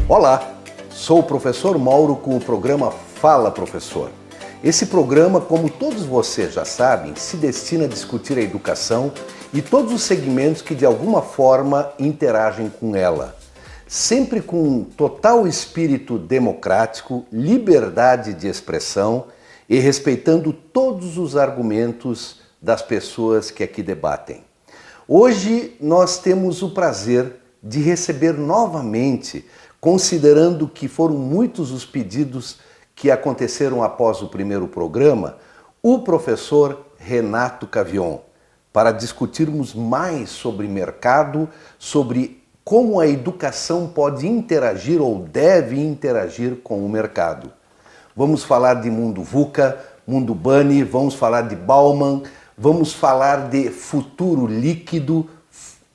Olá, sou o professor Mauro com o programa Fala Professor. Esse programa, como todos vocês já sabem, se destina a discutir a educação e todos os segmentos que de alguma forma interagem com ela. Sempre com um total espírito democrático, liberdade de expressão e respeitando todos os argumentos das pessoas que aqui debatem. Hoje nós temos o prazer de receber novamente, considerando que foram muitos os pedidos que aconteceram após o primeiro programa, o professor Renato Cavion, para discutirmos mais sobre mercado, sobre como a educação pode interagir ou deve interagir com o mercado. Vamos falar de mundo VUCA, mundo Bunny, vamos falar de Bauman, vamos falar de futuro líquido,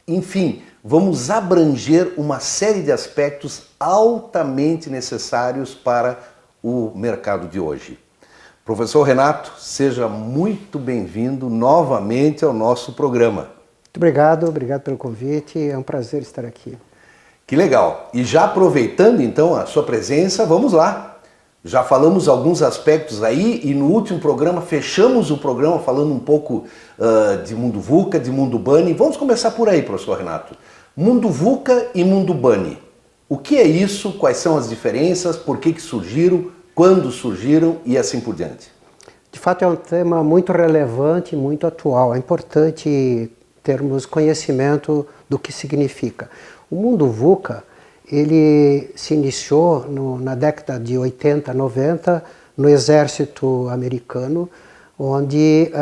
enfim, vamos abranger uma série de aspectos altamente necessários para o mercado de hoje. Professor Renato, seja muito bem-vindo novamente ao nosso programa. Muito obrigado pelo convite, é um prazer estar aqui. Que legal! E já aproveitando então a sua presença, vamos lá. Já falamos alguns aspectos aí e no último programa fechamos o programa falando um pouco de mundo VUCA, de mundo Bunny. Vamos começar por aí, professor Renato. Mundo VUCA e mundo Bunny. O que é isso? Quais são as diferenças? Por que surgiram? Quando surgiram? E assim por diante. De fato é um tema muito relevante, muito atual. É importante termos conhecimento do que significa. O mundo VUCA, ele se iniciou na década de 80, 90, no exército americano, onde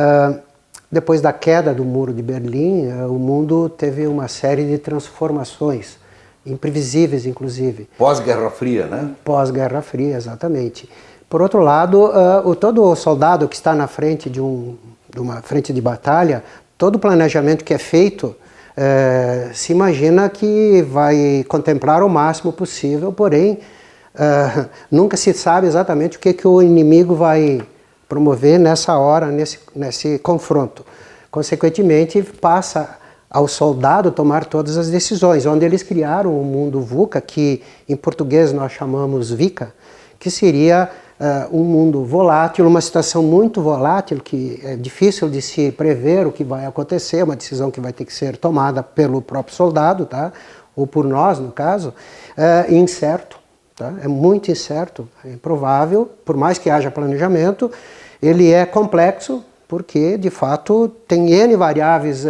depois da queda do Muro de Berlim, o mundo teve uma série de transformações, imprevisíveis inclusive. Pós-Guerra Fria, né? Pós-Guerra Fria, exatamente. Por outro lado, todo soldado que está na frente de uma frente de batalha, todo o planejamento que é feito, se imagina que vai contemplar o máximo possível, porém, nunca se sabe exatamente o que o inimigo vai promover nessa hora, nesse confronto. Consequentemente, passa ao soldado tomar todas as decisões, onde eles criaram o mundo VUCA, que em português nós chamamos VICA, que seria um mundo volátil, uma situação muito volátil, que é difícil de se prever o que vai acontecer, uma decisão que vai ter que ser tomada pelo próprio soldado, tá? Ou por nós, no caso, incerto. Tá? É muito incerto, é improvável, por mais que haja planejamento, ele é complexo, porque de fato tem N variáveis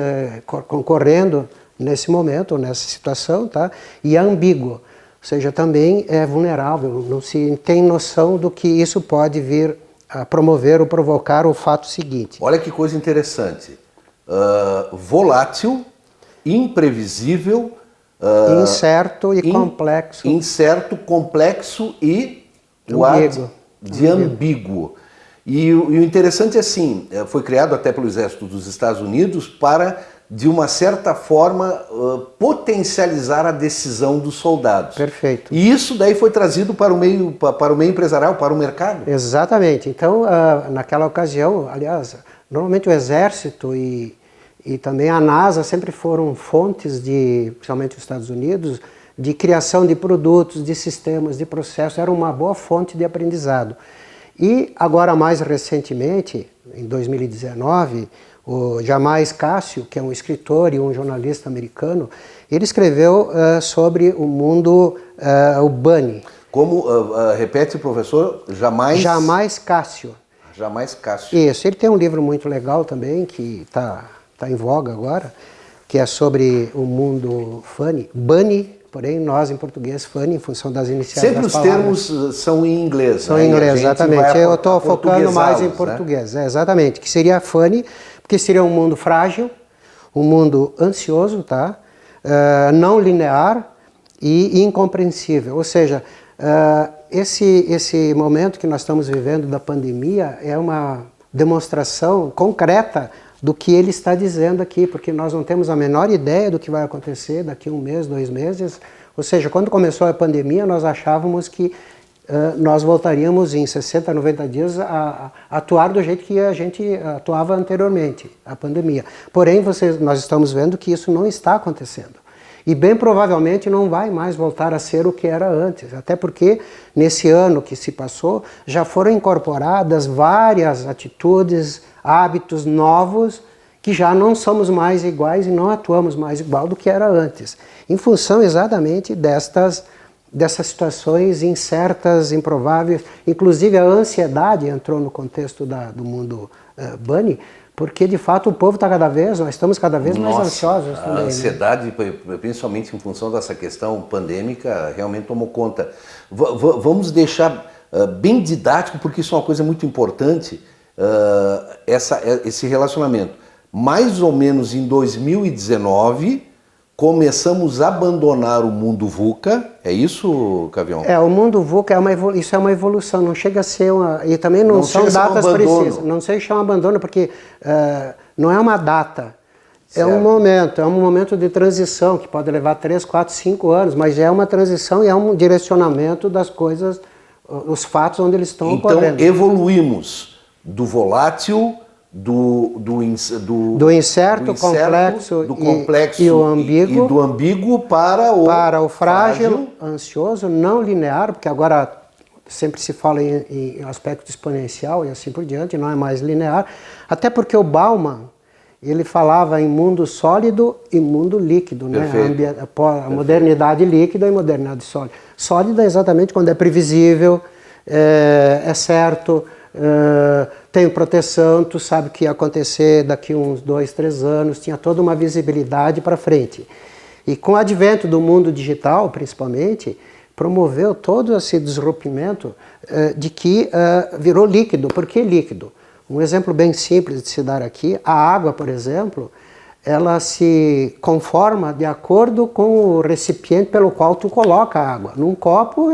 concorrendo nesse momento, nessa situação, tá? E é ambíguo, ou seja, também é vulnerável, não se tem noção do que isso pode vir a promover ou provocar o fato seguinte. Olha que coisa interessante, volátil, imprevisível, incerto e complexo. Incerto, complexo e ambíguo. E o interessante é assim, foi criado até pelo Exército dos Estados Unidos para, de uma certa forma, potencializar a decisão dos soldados. Perfeito. E isso daí foi trazido para o meio empresarial, para o mercado. Exatamente. Então, naquela ocasião, aliás, normalmente o Exército e também a NASA sempre foram fontes principalmente os Estados Unidos, de criação de produtos, de sistemas, de processos, era uma boa fonte de aprendizado. E agora mais recentemente, em 2019, o Jamais Cássio, que é um escritor e um jornalista americano, ele escreveu sobre o mundo, o Bunny. Como, repete, professor, Jamais Cássio. Jamais Cássio. Isso, ele tem um livro muito legal também, que está em voga agora, que é sobre o mundo funny, Bunny, porém nós em português funny, em função das iniciais sempre das palavras. Sempre os termos são em inglês. São em inglês, exatamente. Eu estou focando mais em português, né? Exatamente, que seria funny, porque seria um mundo frágil, um mundo ansioso, tá? Não linear e incompreensível. Ou seja, esse momento que nós estamos vivendo da pandemia é uma demonstração concreta do que ele está dizendo aqui, porque nós não temos a menor ideia do que vai acontecer daqui a 1 mês, 2 meses. Ou seja, quando começou a pandemia, nós achávamos que nós voltaríamos em 60, 90 dias a atuar do jeito que a gente atuava anteriormente, a pandemia. Porém, nós estamos vendo que isso não está acontecendo. E bem provavelmente não vai mais voltar a ser o que era antes, até porque nesse ano que se passou já foram incorporadas várias atitudes, hábitos novos que já não somos mais iguais e não atuamos mais igual do que era antes, em função exatamente dessas situações incertas, improváveis. Inclusive a ansiedade entrou no contexto do mundo Bunny, porque de fato o povo está nós estamos cada vez mais ansiosos também. A ansiedade, né? Principalmente em função dessa questão pandêmica, realmente tomou conta. Vamos deixar bem didático, porque isso é uma coisa muito importante, esse relacionamento. Mais ou menos em 2019, começamos a abandonar o mundo VUCA, é isso, Cavião? O mundo VUCA isso é uma evolução, não chega a ser uma... E também não são datas precisas, não sei se chama abandono, porque não é uma data, certo. É um momento de transição, que pode levar 3, 4, 5 anos, mas é uma transição e é um direcionamento das coisas, os fatos onde eles estão ocorrendo. Então evoluímos do volátil, do incerto, complexo e o ambíguo, e do ambíguo para o frágil, ansioso, não linear, porque agora sempre se fala em aspecto exponencial e assim por diante, não é mais linear, até porque o Bauman, ele falava em mundo sólido e mundo líquido, né? A modernidade líquida e modernidade sólida. Sólida é exatamente quando é previsível, é certo, tem proteção, tu sabe o que ia acontecer daqui uns 2, 3 anos, tinha toda uma visibilidade para frente. E com o advento do mundo digital, principalmente, promoveu todo esse disrupimento de que virou líquido. Por que líquido? Um exemplo bem simples de se dar aqui, a água, por exemplo, ela se conforma de acordo com o recipiente pelo qual tu coloca a água. Num copo,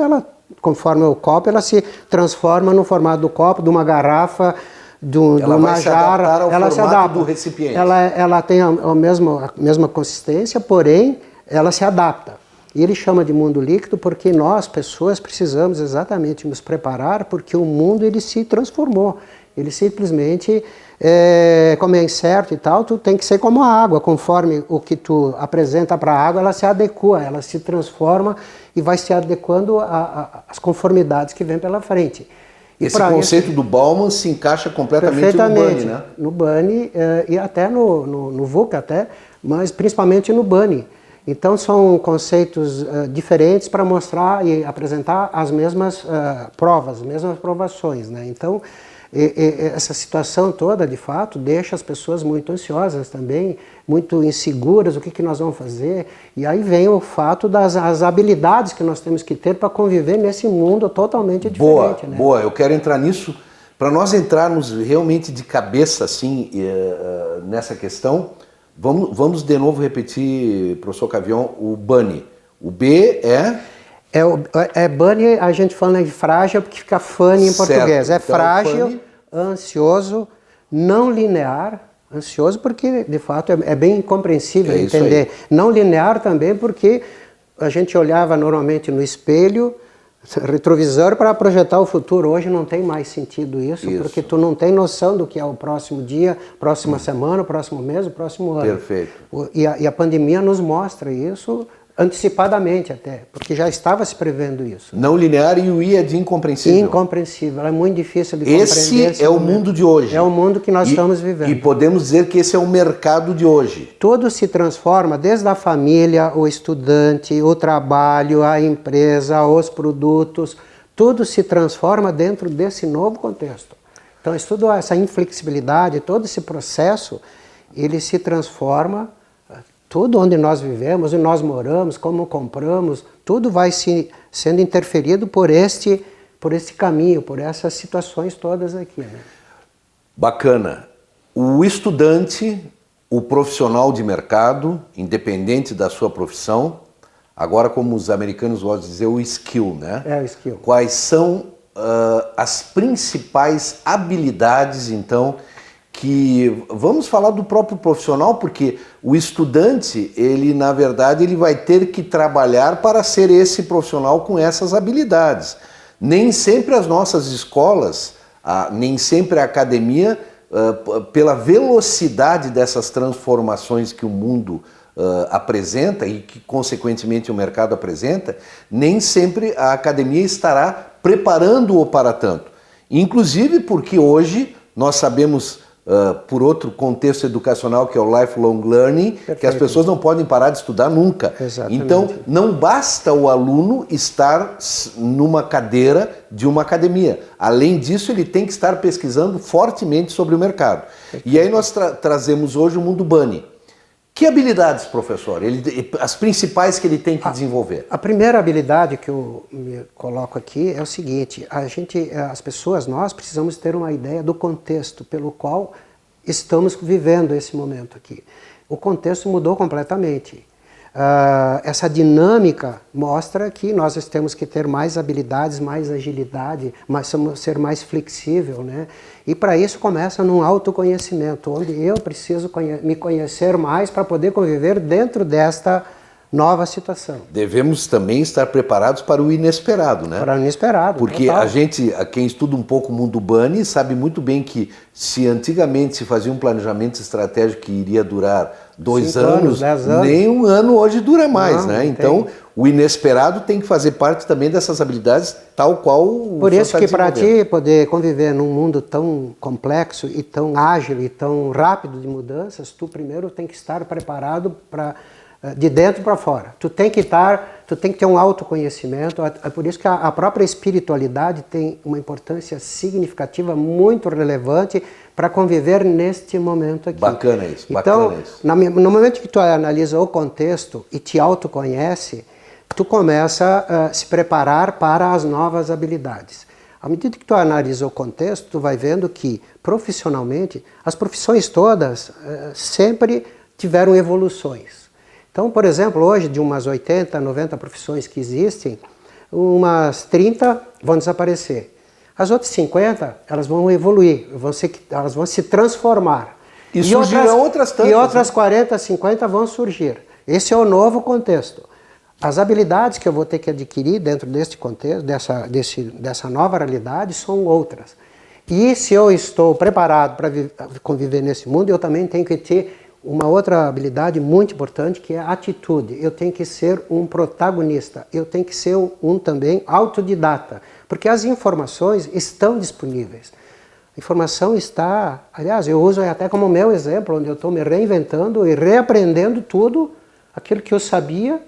conforme o copo, ela se transforma no formato do copo, de uma garrafa, de uma jarra. Ela se adapta do recipiente. Ela tem a mesma consistência, porém, ela se adapta. E ele chama de mundo líquido porque nós, pessoas, precisamos exatamente nos preparar, porque o mundo ele se transformou. Ele simplesmente, como é incerto e tal, tu tem que ser como a água, conforme o que tu apresenta para a água, ela se adequa, ela se transforma e vai se adequando às conformidades que vem pela frente. Esse conceito do Bauman se encaixa completamente no Bunny, né? No Bunny e até no VUCA, mas principalmente no Bunny. Então são conceitos diferentes para mostrar e apresentar as mesmas provas, as mesmas provações, né? Então, essa situação toda, de fato, deixa as pessoas muito ansiosas também, muito inseguras, o que nós vamos fazer. E aí vem o fato das habilidades que nós temos que ter para conviver nesse mundo totalmente diferente. Boa, eu quero entrar nisso, para nós entrarmos realmente de cabeça assim, nessa questão. Vamos de novo repetir, professor Cavião, o Bunny. O B Bunny, a gente fala de frágil porque fica funny em português. É frágil, funny, ansioso, não linear. Ansioso porque, de fato, é bem compreensível entender. Não linear também porque a gente olhava normalmente no espelho, retrovisor para projetar o futuro. Hoje não tem mais sentido isso, porque tu não tem noção do que é o próximo dia, próxima semana, próximo mês, o próximo ano. Perfeito. E a pandemia nos mostra isso antecipadamente até, porque já estava se prevendo isso. Não linear e o I é de incompreensível. Incompreensível, é muito difícil de compreender. Esse é o mundo de hoje. É o mundo que nós estamos vivendo. E podemos dizer que esse é o mercado de hoje. Tudo se transforma, desde a família, o estudante, o trabalho, a empresa, os produtos, tudo se transforma dentro desse novo contexto. Então, toda essa inflexibilidade, todo esse processo, ele se transforma. Tudo onde nós vivemos, onde nós moramos, como compramos, tudo vai sendo interferido por este caminho, por essas situações todas aqui. Né? Bacana. O estudante, o profissional de mercado, independente da sua profissão, agora como os americanos gostam de dizer, o skill, né? O skill. Quais são as principais habilidades, então, que vamos falar do próprio profissional, porque o estudante, ele na verdade, ele vai ter que trabalhar para ser esse profissional com essas habilidades. Nem sempre as nossas escolas, nem sempre a academia, pela velocidade dessas transformações que o mundo apresenta e que, consequentemente, o mercado apresenta, nem sempre a academia estará preparando-o para tanto. Inclusive porque hoje nós sabemos, por outro contexto educacional, que é o lifelong learning, Perfeito. que as pessoas não podem parar de estudar nunca. Exatamente. Então, não basta o aluno estar numa cadeira de uma academia. Além disso, ele tem que estar pesquisando fortemente sobre o mercado. Perfeito. E aí nós trazemos hoje o mundo Bunny. Que habilidades, professor? As principais que ele tem que desenvolver? A primeira habilidade que eu me coloco aqui é o seguinte: as pessoas, nós precisamos ter uma ideia do contexto pelo qual estamos vivendo esse momento aqui. O contexto mudou completamente. Essa dinâmica mostra que nós temos que ter mais habilidades, mais agilidade, ser mais flexível, né? E para isso começa num autoconhecimento, onde eu preciso me conhecer mais para poder conviver dentro desta nova situação. Devemos também estar preparados para o inesperado, né? Para o inesperado. Porque total. quem estuda um pouco o mundo Bunny, sabe muito bem que se antigamente se fazia um planejamento estratégico que iria durar 2 anos, 10 anos, nem um ano hoje dura mais, não, né? não então, o inesperado tem que fazer parte também dessas habilidades, tal qual o Por isso que para ti poder conviver num mundo tão complexo e tão ágil e tão rápido de mudanças, tu primeiro tem que estar preparado para de dentro para fora. Tu tem que ter um autoconhecimento. É por isso que a própria espiritualidade tem uma importância significativa, muito relevante para conviver neste momento aqui. Bacana isso, então, bacana isso. No momento que tu analisa o contexto e te autoconhece, tu começa a se preparar para as novas habilidades. À medida que tu analisa o contexto, tu vai vendo que, profissionalmente, as profissões todas sempre tiveram evoluções. Então, por exemplo, hoje, de umas 80, 90 profissões que existem, umas 30 vão desaparecer. As outras 50, elas vão evoluir, elas vão se transformar. E surgirão outras tantas. E outras 40, 50 vão surgir. Esse é o novo contexto. As habilidades que eu vou ter que adquirir dentro deste contexto, dessa nova realidade, são outras. E se eu estou preparado para conviver nesse mundo, eu também tenho que ter uma outra habilidade muito importante, que é a atitude. Eu tenho que ser um protagonista, eu tenho que ser também autodidata, porque as informações estão disponíveis. A informação está, aliás, eu uso até como meu exemplo, onde eu estou me reinventando e reaprendendo tudo, aquilo que eu sabia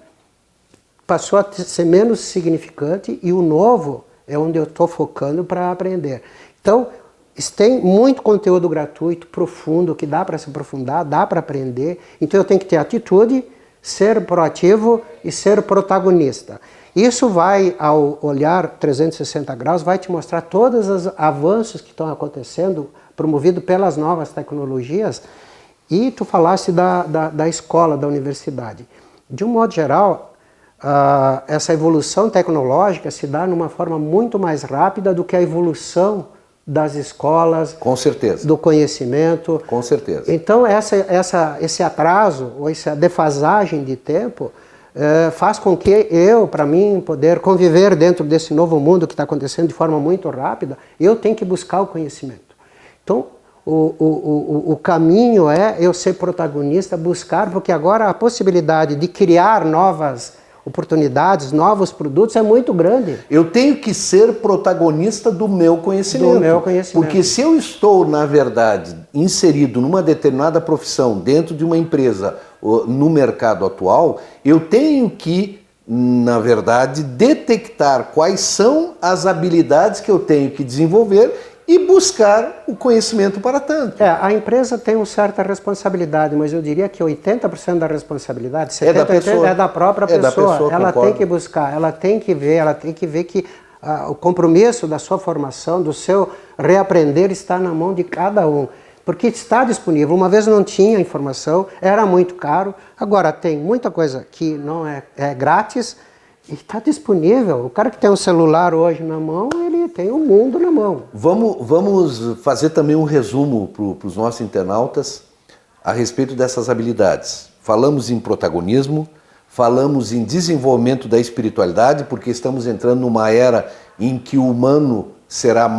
passou a ser menos significante e o novo é onde eu estou focando para aprender. Então, tem muito conteúdo gratuito, profundo, que dá para se aprofundar, dá para aprender. Então eu tenho que ter atitude, ser proativo e ser protagonista. Isso vai, ao olhar 360 graus, vai te mostrar todos os avanços que estão acontecendo, promovido pelas novas tecnologias. E tu falaste da escola, da universidade. De um modo geral, essa evolução tecnológica se dá numa forma muito mais rápida do que a evolução das escolas, com certeza, do conhecimento. Com certeza. Então esse atraso, ou essa defasagem de tempo, faz com que para mim, poder conviver dentro desse novo mundo que está acontecendo de forma muito rápida, eu tenho que buscar o conhecimento. Então, o caminho é eu ser protagonista, buscar, porque agora a possibilidade de criar novas oportunidades, novos produtos é muito grande. Eu tenho que ser protagonista do meu conhecimento. Do meu conhecimento. Porque se eu estou, na verdade, inserido numa determinada profissão dentro de uma empresa no mercado atual, eu tenho que, na verdade, detectar quais são as habilidades que eu tenho que desenvolver e buscar o conhecimento para tanto. A empresa tem uma certa responsabilidade, mas eu diria que 80% da responsabilidade, 70% é da própria pessoa. Ela tem que buscar, ela tem que ver que o compromisso da sua formação, do seu reaprender está na mão de cada um. Porque está disponível. Uma vez não tinha informação, era muito caro, agora tem muita coisa que não é grátis, e está disponível. O cara que tem um celular hoje na mão, ele tem o mundo na mão. Vamos fazer também um resumo para os nossos internautas a respeito dessas habilidades. Falamos em protagonismo, falamos em desenvolvimento da espiritualidade, porque estamos entrando numa era em que o humano será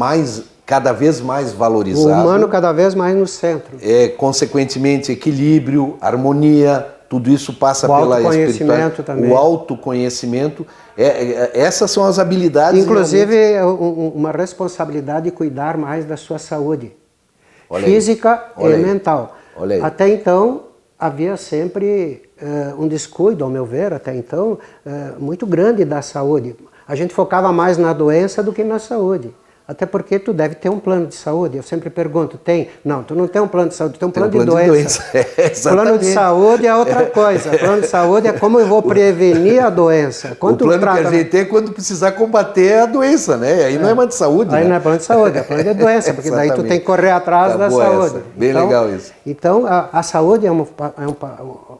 cada vez mais valorizado. O humano cada vez mais no centro. Consequentemente, equilíbrio, harmonia, tudo isso passa pela autoconhecimento também. O autoconhecimento, essas são as habilidades. Inclusive, uma responsabilidade de cuidar mais da sua saúde física e mental. Olha aí. Até então, havia sempre um descuido, ao meu ver, até então, muito grande da saúde. A gente focava mais na doença do que na saúde. Até porque tu deve ter um plano de saúde. Eu sempre pergunto, tem? Não, tu não tem um plano de saúde, tu tem um plano de doença. Plano de saúde é outra coisa. Plano de saúde é como eu vou prevenir a doença. Quando o plano que a gente tem é quando precisar combater a doença, né? Aí não é mais de saúde, Aí né? não é plano de saúde, é plano de doença, porque daí tu tem que correr atrás da saúde. Bem então, legal isso. Então, a saúde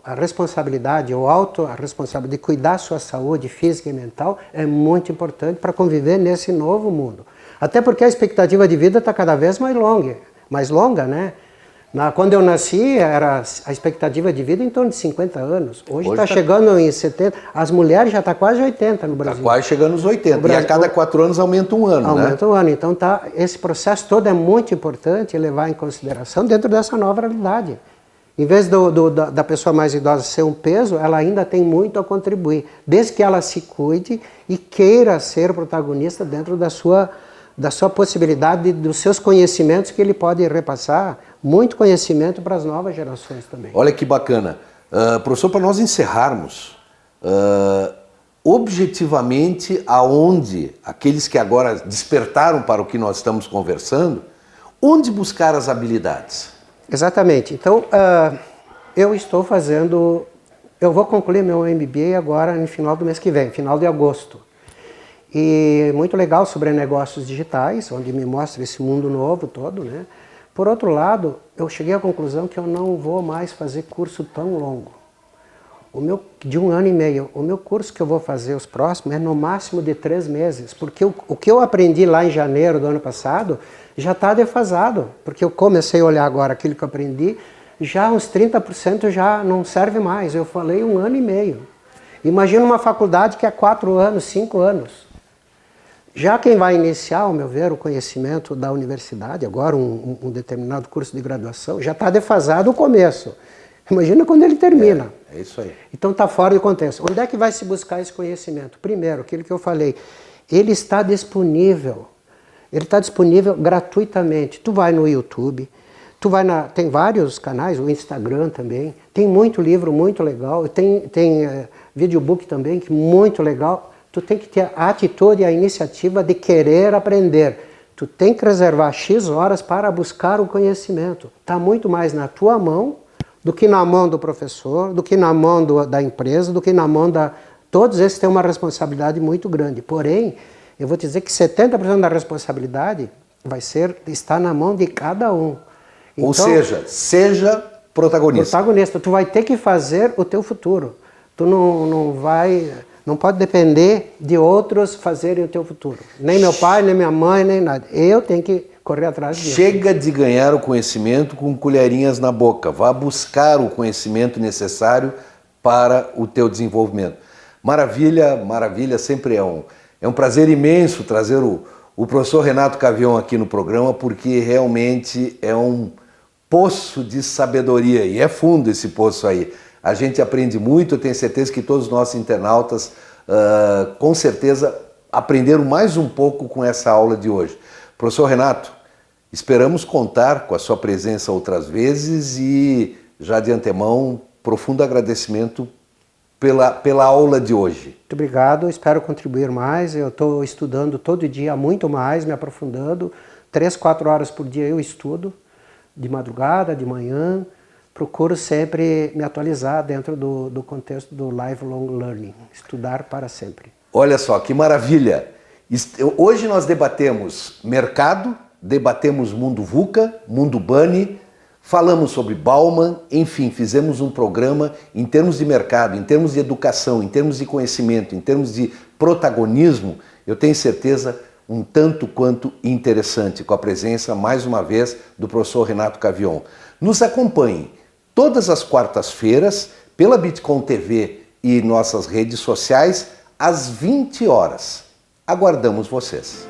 a responsabilidade, a responsabilidade de cuidar da sua saúde física e mental é muito importante para conviver nesse novo mundo. Até porque a expectativa de vida está cada vez mais longa, né? Quando eu nasci, era a expectativa de vida em torno de 50 anos. Hoje está chegando em 70. As mulheres já estão quase 80 no Brasil. Está quase chegando nos 80. E a cada 4 anos aumenta um ano, né? Aumenta um ano. Então, esse processo todo é muito importante levar em consideração dentro dessa nova realidade. Em vez da pessoa mais idosa ser um peso, ela ainda tem muito a contribuir. Desde que ela se cuide e queira ser protagonista dentro da sua possibilidade, dos seus conhecimentos que ele pode repassar, muito conhecimento para as novas gerações também. Olha que bacana. Professor, para nós encerrarmos, objetivamente, aonde aqueles que agora despertaram para o que nós estamos conversando, onde buscar as habilidades? Exatamente. Então, eu vou concluir meu MBA agora no final do mês que vem, final de agosto. E muito legal sobre negócios digitais, onde me mostra esse mundo novo todo, né? Por outro lado, eu cheguei à conclusão que eu não vou mais fazer curso tão longo. De 1 ano e meio. O meu curso que eu vou fazer os próximos é no máximo de 3 meses, porque o que eu aprendi lá em janeiro do ano passado já está defasado, porque eu comecei a olhar agora aquilo que eu aprendi, já uns 30% já não serve mais. Eu falei 1 ano e meio. Imagina uma faculdade que é 4 anos, 5 anos. Já quem vai iniciar, ao meu ver, o conhecimento da universidade, agora um determinado curso de graduação, já está defasado o começo. Imagina quando ele termina. É isso aí. Então está fora de contexto. Onde é que vai se buscar esse conhecimento? Primeiro, aquilo que eu falei, ele está disponível. Ele está disponível gratuitamente. Tu vai no YouTube, tem vários canais, o Instagram também, tem muito livro muito legal, tem videobook também, que muito legal. Tu tem que ter a atitude e a iniciativa de querer aprender. Tu tem que reservar X horas para buscar o conhecimento. Está muito mais na tua mão do que na mão do professor, do que na mão da empresa, do que na mão da... Todos esses têm uma responsabilidade muito grande. Porém, eu vou te dizer que 70% da responsabilidade está na mão de cada um. Então, ou seja protagonista. Protagonista. Tu vai ter que fazer o teu futuro. Tu não pode depender de outros fazerem o teu futuro. Nem meu pai, nem minha mãe, nem nada. Eu tenho que correr atrás disso. Chega de ganhar o conhecimento com colherinhas na boca. Vá buscar o conhecimento necessário para o teu desenvolvimento. Maravilha, maravilha. Sempre é um prazer imenso trazer o professor Renato Cavion aqui no programa, porque realmente é um poço de sabedoria. E é fundo esse poço aí. A gente aprende muito, eu tenho certeza que todos os nossos internautas, com certeza, aprenderam mais um pouco com essa aula de hoje. Professor Renato, esperamos contar com a sua presença outras vezes e, já de antemão, profundo agradecimento pela aula de hoje. Muito obrigado, espero contribuir mais. Eu estou estudando todo dia muito mais, me aprofundando. 3, 4 horas por dia eu estudo, de madrugada, de manhã. Procuro sempre me atualizar dentro do contexto do lifelong learning, estudar para sempre. Olha só, que maravilha! Hoje nós debatemos mercado, debatemos mundo VUCA, mundo BANI, falamos sobre Bauman, enfim, fizemos um programa em termos de mercado, em termos de educação, em termos de conhecimento, em termos de protagonismo, eu tenho certeza um tanto quanto interessante, com a presença, mais uma vez, do professor Renato Cavion. Nos acompanhe todas as quartas-feiras pela Bitcom TV e nossas redes sociais às 20 horas. Aguardamos vocês.